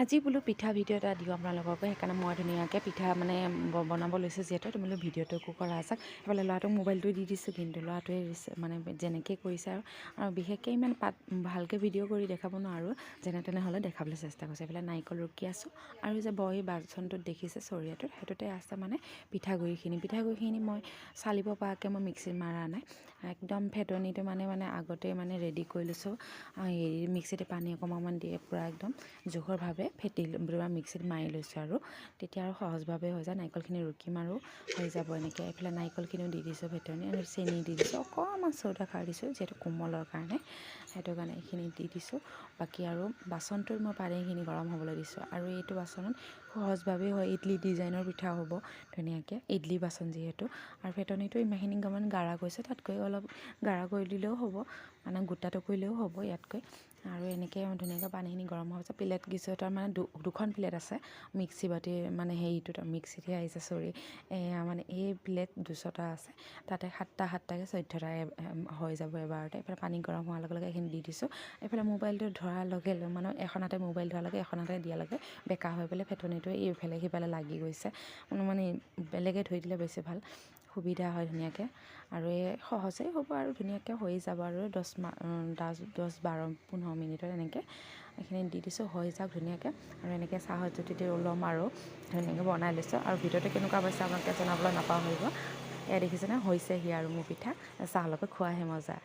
আজি বোলো পিঠা ভিডিঅ' এটা দিওঁ আপোনালোককো সেইকাৰণে মই ধুনীয়াকৈ পিঠা মানে বনাব লৈছোঁ যিহেতু বোলো ভিডিঅ'টোকো কৰা চাওক সেইফালে ল'ৰাটোক মোবাইলটো দি দিছোঁ কিন্তু ল'ৰাটোৱে মানে যেনেকৈ কৰিছে আৰু বিশেষকৈ ইমান ভালকৈ ভিডিঅ' কৰি দেখাব নোৱাৰোঁ যেনে তেনে হ'লে দেখাবলৈ চেষ্টা কৰিছে এইফালে নাৰিকল ৰুকি আছোঁ আৰু যে বহি বাচনটোত দেখিছে চৰিয়াটোত সেইটোতে আছে মানে পিঠাগুড়িখিনি মই চালিব পৰাকৈ মই মিক্সিত মাৰা নাই একদম ফেটনিটো মানে আগতে মানে ৰেডি কৰি লৈছোঁ হেৰি মিক্সিতে পানী অকণমান দিয়ে পূৰা একদম জোখৰভাৱে ফেটি মিক্সিত মাৰি লৈছোঁ আৰু তেতিয়া আৰু সহজভাৱে হৈ যায় নাৰিকলখিনি ৰুকিম আৰু হৈ যাব এনেকৈ এইফালে নাৰিকলখিনিও দি দিছোঁ ফেটনি আৰু চেনি দি দিছোঁ অকণমান চৌদা খাৰ দিছোঁ যিহেতু কোমলৰ কাৰণে সেইটো কাৰণে এইখিনি দি দিছোঁ বাকী আৰু বাচনটোত মই পানীখিনি গৰম হ'বলৈ দিছোঁ আৰু এইটো বাচনত সহজভাৱে হয় ইডলি ডিজাইনৰ পিঠা হ'ব ধুনীয়াকৈ ইডলি বাচন যিহেতু আৰু ফেটনিটো ইমানখিনি অকণমান গাঢ়া কৰিছে তাতকৈ অলপ গাঢ়া কৰি দিলেও হ'ব মানে গোটাটো কৰিলেও হ'ব ইয়াতকৈ আৰু এনেকৈ ধুনীয়াকৈ পানীখিনি গৰম হোৱাৰ পিছত প্লেট গিছোঁ তাৰ মানে দুখন প্লেট আছে মিক্সি বাতি মানে হেৰিটোত মিক্সিতহে আহিছে চৰি মানে এই প্লেট 200টা আছে তাতে সাতটাকৈ 14টা হৈ যাব এবাৰতে এইফালে পানী গৰম হোৱাৰ লগে লগে এইখিনি দি দিছোঁ এইফালে মোবাইলটো ধৰাৰ লগে লগে মানে এখন হাতে মোবাইল ধৰাৰ লগে এখন হাতে দিয়াৰ লগে বেকা হৈ পেলাই ফেটনিটোৱে এইফালে সিফালে লাগি গৈছে মানে বেলেগে ধৰি দিলে বেছি ভাল সুবিধা হয় ধুনীয়াকৈ আৰু এই সহজেই হ'ব আৰু ধুনীয়াকৈ হৈ যাব আৰু 10-12-15 মিনিটত এনেকৈ এইখিনি দি দিছোঁ হৈ যাওক ধুনীয়াকৈ আৰু এনেকৈ চাহত যদি ল'ম আৰু ধুনীয়াকৈ বনাই লৈছোঁ আৰু ভিডিঅ'টো কেনেকুৱা পাইছে আপোনালোকে জনাবলৈ নাপাহৰিব এয়া দেখিছেনে হৈছেহি আৰু মোৰ পিঠা চাহৰ লগত খোৱাহে মজা